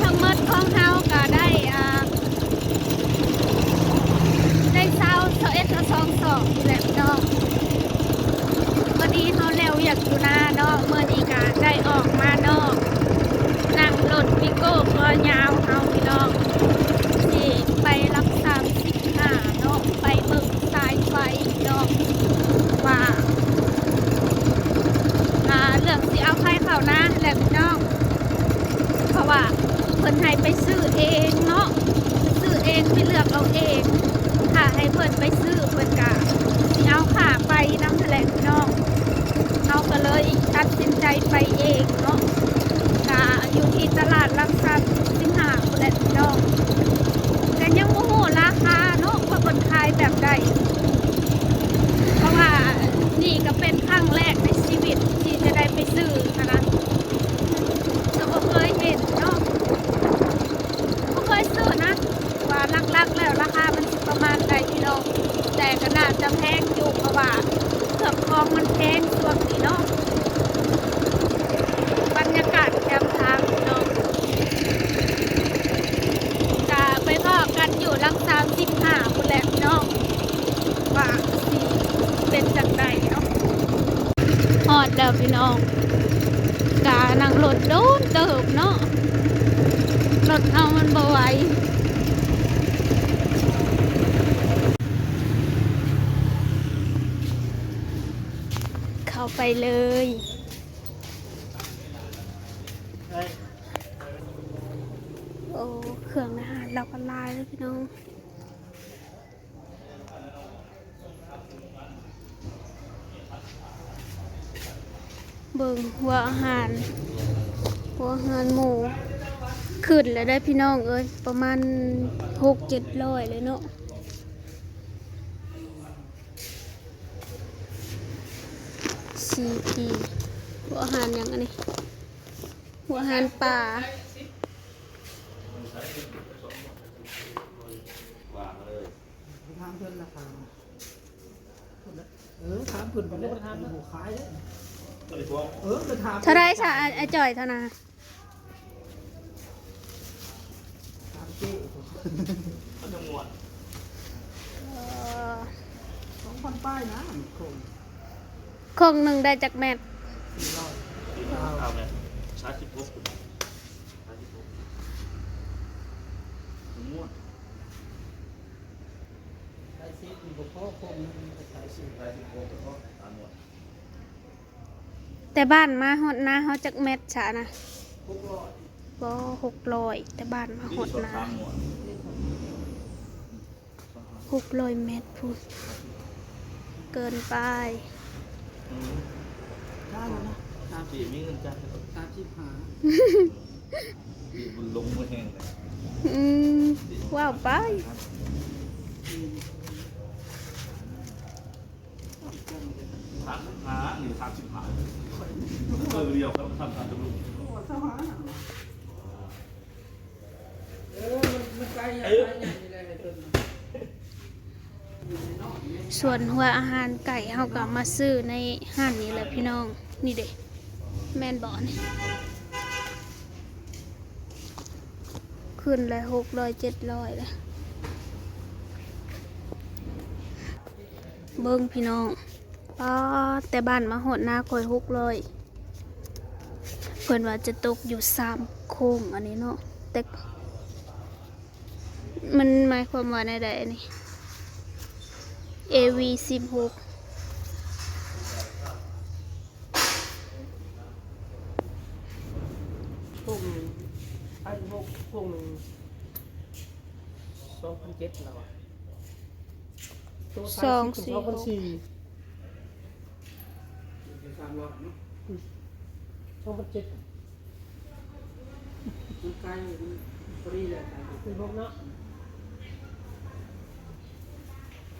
ทั้งหมดของเฮาก็ได้เศร้า21 22นี่แหละพี่น้องวันนี้เฮาแล้วอยากอยู่หน้าเนาะเมื่อนี้ก็ได้ออกมาเนาะนั่งรถวิโก้ตัวยาวเฮาพี่น้องที่ไปรักษา15เนาะไปเบิ่งสายไฟพี่น้องว่าเรื่องสิเอาไฟเข้านะแหละพี่น้องเพราะว่าเพิ่นให้ไปซื้อเองเนาะซื้อเองไปเลือกเอาเองถ้าให้เพิ่นไปซื้อเพิ่นก็สิเอาค่าไปน้ำแถลงพี่น้องเอาก็เลยตัดสินใจไปเองเนาะก็อยู่ที่ตลาดรักษา15คนแหละพี่น้องแต่ยังโมโหราคาเนาะว่าคนขายแบบใดเพราะว่านี่ก็เป็นครั้งแรกในชีวิตที่จะได้ไปซื้อนะเราก็เคยเห็นเนาะก็เคยซื้อนะว่าลักๆแล้วราคามันประมาณใดพี่น้องแต่ก็น่าจะแพงอยู่เพราะว่าเครื่องคองมันแพงช่วงนี้เนาะบรรยากาศแคมป์ทางพี่น้องจะไปพ่อกันอยู่รักษา15คนแหละพี่น้องว่าสิเป็นจังใดเนาะฮอดแล้วพี่น้องกานั่งรถโดนเติบเนาะรถเอามันบ่ไหวเข้าไปเลยโอ้เครื่องอาหารเราก็ลายแล้วพี่น้องเบิ่งหัวอาหารหมูขึ้นแล้วได้พี่น้องเอ้ยประมาณ6-700เลยเนาะ4P หัวอาหารอย่างอันนี้หัวอาหารป่าทางเพิ่นราคาถามเพิ่นก่อนได้ประธานหัวขายได้ไปถามเท่าไรจ้ะไอ้จ่อยเท่านะถามเจ้ก็จะหมด2,000ป้ายนะคงหนึ่งได้จากแมทเอาเลยชาร์จ16ม้วนได้ซิมีบ่พอคงใช้สิได้16ก็ตามหมดแต่บ้านมาหดนาเขาจากแมทฉะนะบ่600แต่บ้านมาหดนา600 เมตรพูดเกินไปได้แล้วนะ30มีเงินจ่าย35บุญลงมือแห้งเลยว้าวไป35หรือ35เดียวครับทำตามจำนวนมันไกลใหญ่เลยส่วนหัวอาหารไก่เขาก็มาซื้อในห้างนี้แหละพี่น้องนี่เด็แมนบอนี่ขึ้นเลย600-700เลยเบิ้งพี่น้องแต่บ้านมาหดหน้าคอย600เพื่อนว่าจะตกอยู่3 โค้งอันนี้เนาะแต่มันหมายความว่าในใดนี่AV16พวกนึงพวกนึง2,700แล้วอ่ะ2,400 2,700มันไกลมันฟรีเลยคือพวกเนาะ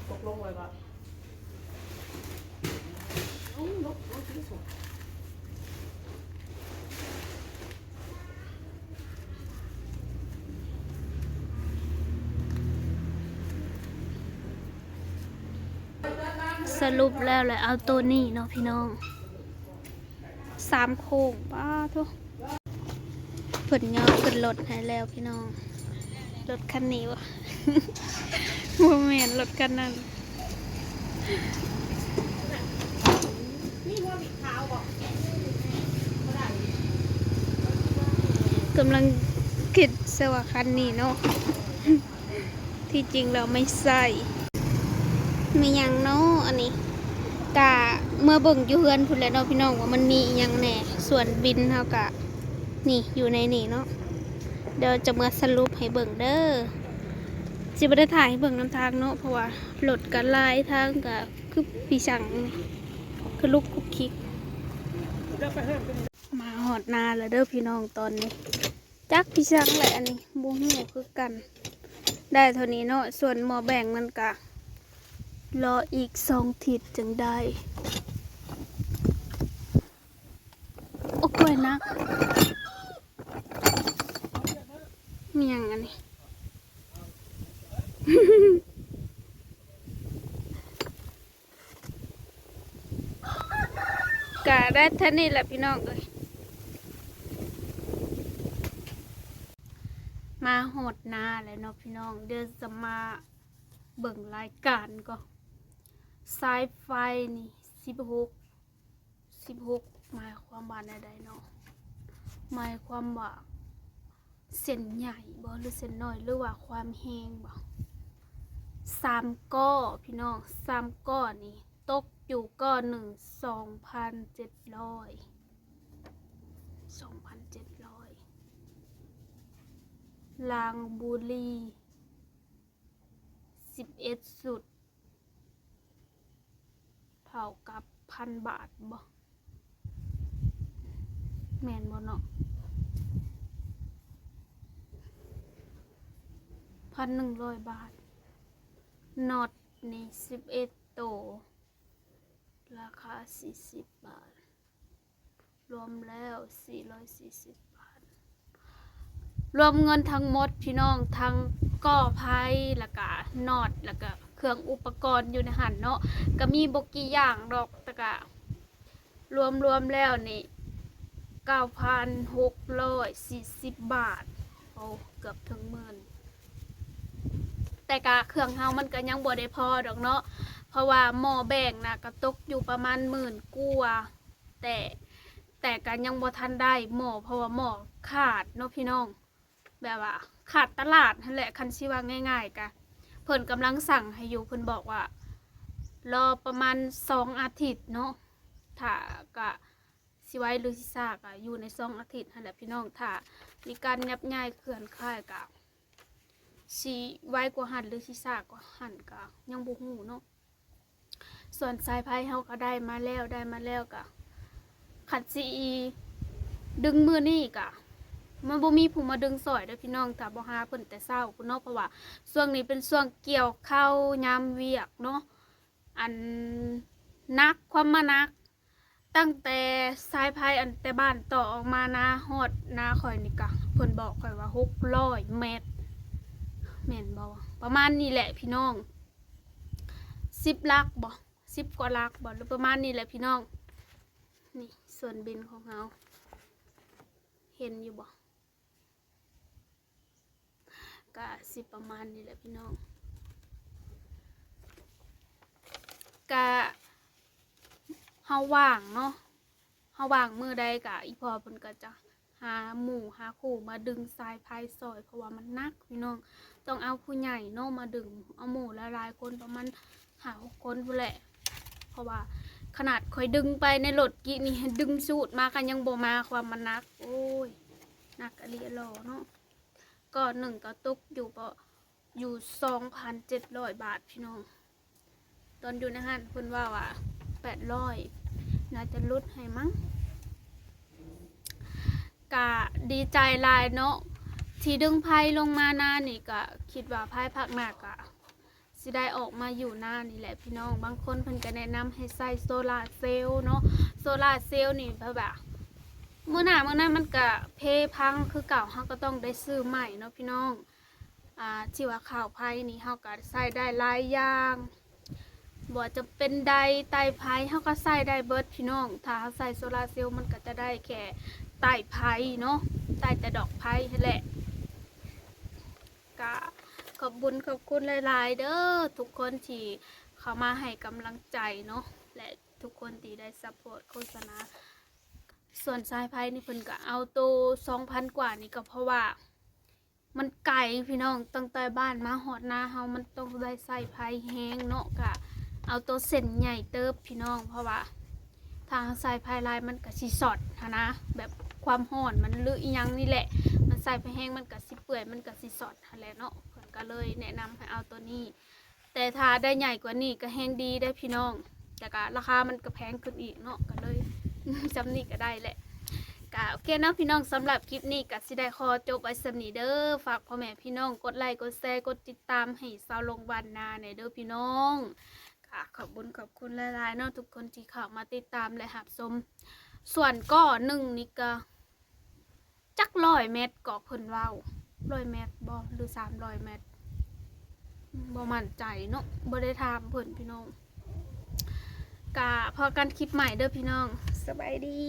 ตกลงไว้ป่ะลบที่สุดสรุปแล้วเลยเอาตัวนี้เนาะพี่น้อง3 โค้งป้าทุก เพิ่นย่อขึ้นรถให้แล้วพี่น้องรถคันนี้วะ บ่แม่นรถคันนั้นกำลังคิดซะว่าคันนี้เนาะ ที่จริงเราไม่ใส่มีหยังเนาะอันนี้กะเมื่อเบิ่งอยู่เฮือนพุ่นแหล้วเนาะพี่น้องว่ามันมีอิหยังแหน่ส่วนบินเฮากะนี่อยู่ในนี่เนาะเดี๋ยวจะมาสรุปให้เบิ่งเด้อสิบ่ได้ถ่ายให้เบิ่งนำทางเนาะเพราะว่ารถกันหลายทางกะคือพี่สั่งนี่คือลูกคุกคิกมาหอดนาแล้วเด้อพี่น้องตอนนี้จักพี่สั่งแหละอันนี้บ่ฮู้คือกันได้เท่านี้เนาะส่วนหม้อแบ่งมันกะรออีก2 ทิศจึงได้โอ้ยนักมีอย่างอันนี้ กะได้เท่านี้แหละพี่น้องเอ้ยมาหดนาเลยเนาะพี่น้องเดี๋ยวจะมาเบิ่งรายการก็สายไฟนี่16หมายความว่าใดๆเนาะหมายความว่าเส้นใหญ่บ่หรือเส้นน้อยหรือว่าความแห้งบ่3 ก้อพี่น้อง3 ก้อนี่ตกอยู่ก้อหนึ่ง2,700ลางบุรี11 สุดเท่ากับ1,000 บาทบ่แม่นบ่เนาะ1,100 บาทน็อตนี่11 โตราคา40 บาทรวมแล้ว440 บาทรวมเงินทั้งหมดพี่น้องทั้งก่อไผ่แล้วก็น็อตแล้วก็เครื่องอุปกรณ์อยู่ในหันเนาะก็มีบ่กี่อย่างดอกแต่ก็รวมแล้วนี่ 9,640 บาทโอ้เกือบถึงหมื่นแต่ก็เครื่องเฮามันก็ยังบ่ได้พอดอกเนาะเพราะว่าหม้อแบ่งนะก็ตกอยู่ประมาณ10,000กว่าแต่ก็ยังบ่ทันได้หม้อเพราะว่าหม้อขาดเนาะพี่น้องแบบว่าขาดตลาดนั่นแหละคันสิว่าง่ายๆกะเพิ่นกำลังสั่งให้อยู่เพิ่นบอกว่ารอประมาณ2 อาทิตย์เนาะถ้าก็สิไว้หรือสิซากะอยู่ใน2 อาทิตย์นั่นแหละพี่น้องถ้ามีการยับย้ายเคลื่อนย้ายกะสิไว้กว่าหันหรือสิซากกว่าหันกะยังบ่ฮู้เนาะส่วนสายไฟเฮาก็ได้มาแล้วกะขัดสิดึงมือนี่กะมันบ่มีผู้มาดึงสอยเด้อพี่น้องถ้าบ่หาเพิ่นแต่เช้าพุ่นเนาะเพราะว่าช่วงนี้เป็นช่วงเกี่ยวข้าวยามเวียกเนาะอันนักความมานักตั้งแต่สายไฟอันแต่บ้านต่อออกมานาฮอดนาข่อยนี่กะเพิ่นบอกข่อยว่า600 เมตรแม่นบ่ประมาณนี้แหละพี่น้อง10 ลักบ่10 กว่าลักบ่หรือประมาณนี้แหละพี่น้องนี่ส่วนบินของเฮาเห็นอยู่บ่ก็สิประมาณนี้แหละพี่น้องก็เฮาว่างเนาะเฮาว่างมื้อใดก็อีพ่อเพิ่นก็จะหาหมู่หาคู่มาดึงสายไฟซอยเพราะว่ามันหนักพี่น้องต้องเอาผู้ใหญ่เนาะมาดึงเอาหมู่หลายๆคนประมาณ5-6 คนพุ่นแหละเพราะว่าขนาดค่อยดึงไปในรถกี้นี่ดึงสูดมากันยังบ่มาความมันหนักโอ้ยหนักอลีอลอเนาะก็หนึ่งก็ตกอยู่ 2,700 บาทพี่น้องตอนอยู่ในห้างเพิ่นว่า800น่าจะลดให้มั้งกะดีใจหลายเนาะที่ดึงไผ่ลงมาหน้านี่ก็คิดว่าไผ่ภาคหน้าก็สิได้ออกมาอยู่หน้านี่แหละพี่น้องบางคนเพิ่นก็แนะนำให้ใส่โซลาร์เซลล์เนาะโซลาร์เซลล์นี่แบบมื้อหน้ามื้อนั้นมันก็เพพังคือเก่าเฮาก็ต้องได้ซื้อใหม่เนาะพี่น้องที่ว่าข้าวไผ่นี่เฮาก็ใส่ได้หลายอย่างบ่จะเป็นใดไตไผ่เฮาก็ใส่ได้เบิดพี่น้องถ้าเฮาใส่โซลาร์เซลล์มันก็จะได้แค่ ใต้ไผ่เนาะใต้แต่ดอกไผ่นั่นแหละก็ขอบคุญขอบคุณหลายๆเด้อทุกคนที่เข้ามาให้กำลังใจเนาะและทุกคนที่ได้ซัพพอร์ตโฆษณาส่วนสายไผ่นี่เพิ่นก็เอาตัว2,000 กว่านี่ก็เพราะว่ามันไกลพี่น้องตั้งแต่บ้านมาฮอดนาเฮามันต้องได้ใส่ไผ่แห้งเนาะก็เอาตัวเส้นใหญ่เติบพี่น้องเพราะว่าทางสายไผ่ลายมันก็สิสอดนะแบบความร้อนมันลึอีหยังนี่แหละมันใส่ไผ่แห้งมันก็สิเปื่อยมันก็สิสอดนั่นแหละเนาะเพิ่นก็เลยแนะนำให้เอาตัวนี้แต่ถ้าได้ใหญ่กว่านี้ก็แห้งดีได้พี่น้องแต่ก็ราคามันก็แพงขึ้นอีกเนาะก็เลย จำนี้ก็ได้แหละก็โอเคเนาะพี่น้องสำหรับคลิปนี้ก็สิได้ขอจบไว้สำนี้เด้อฝากพ่อแม่พี่น้องกดไลค์กดแชร์กดติดตามให้สาวลงวันนาในเด้อพี่น้องค่ะขอบคุณหลายๆเนาะทุกคนที่เข้ามาติดตามและหับชมส่วนก้อหนึ่งนี่ก็จัก100 เมตรก็เพิ่นเว้า100 เมตรบ่หรือ300 เมตรบ่มั่นใจเนาะบ่ได้ถามเพิ่นพี่น้องก็พอกันคลิปใหม่เด้อพี่น้องสบายดี